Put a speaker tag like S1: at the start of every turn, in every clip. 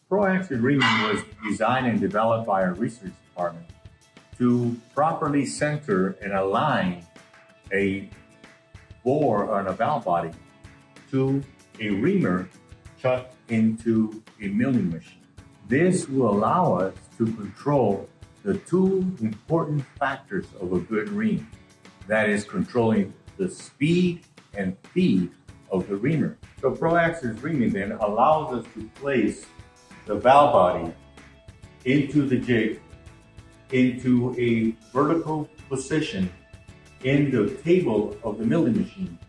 S1: Proactive reaming was designed and developed by our research department to properly center and align a bore on a valve body to a reamer chucked into a milling machine. This will allow us to control the two important factors of a good ream. That is controlling the speed and feed of the reamer. So proactive reaming then allows us to place the valve body into the jig, into a vertical position in the table of the milling machine,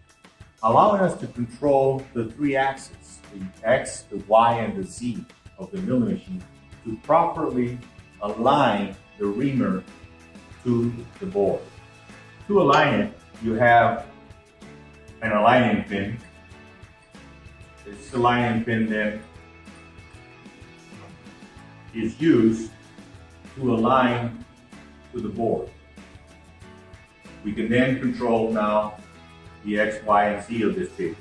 S1: allowing us to control the three axes, the X, the Y, and the Z of the milling machine to properly align the reamer to the bore. To align it, you have an aligning pin. This aligning pin then is used to align to the bore. We can then control now the X, Y, and Z of this table.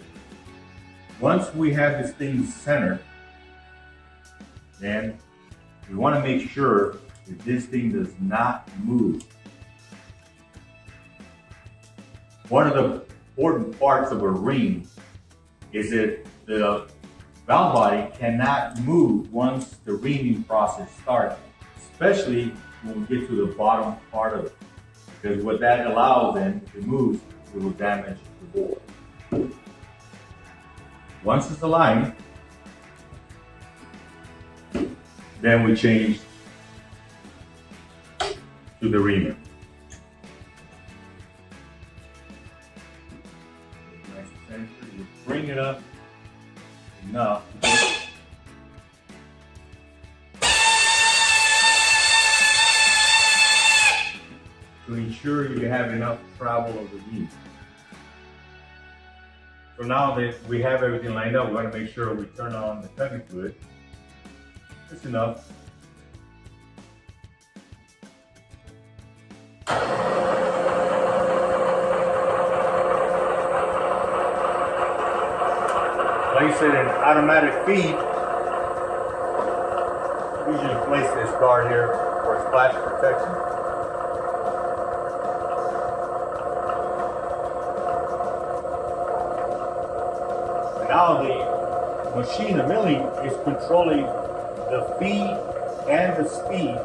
S1: Once we have this thing centered, then we want to make sure that this thing does not move. One of the important parts of a ream is that the valve body cannot move once the reaming process starts, especially when we get to the bottom part of it. Because what that allows then, if it moves, it will damage the bore. Once it's aligned, then we change to the reamer. Nice center, you bring it up enough to ensure you have enough travel of the ream. So now that we have everything lined up, we want to make sure we turn on the tugging fluid. Just enough. Place it in automatic feed. Usually place this guard here for splash protection. And now the machine, the milling, is controlling the feed and the speed,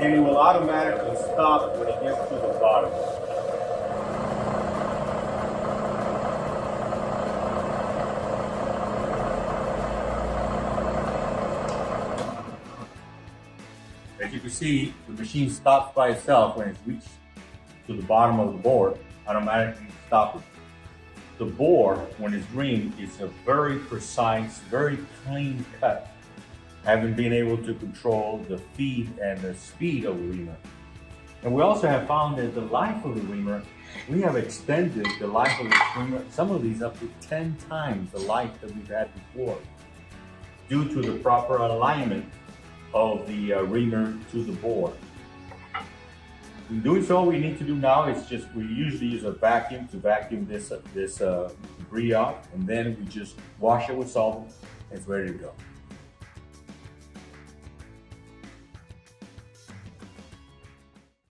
S1: and it will automatically stop when it gets to the bottom. As you can see, the machine stops by itself when it's reached to the bottom of the bore, automatically stopping. The bore, when it's reamed, is a very precise, very clean cut, having been able to control the feed and the speed of the reamer. And we also have found that the life of the reamer, we have extended the life of the reamer, some of these up to 10 times the life that we've had before, due to the proper alignment of the reamer to the bore. In doing so, what we need to do now is we usually use a vacuum to vacuum this debris off, and then we just wash it with solvent and it's ready to go.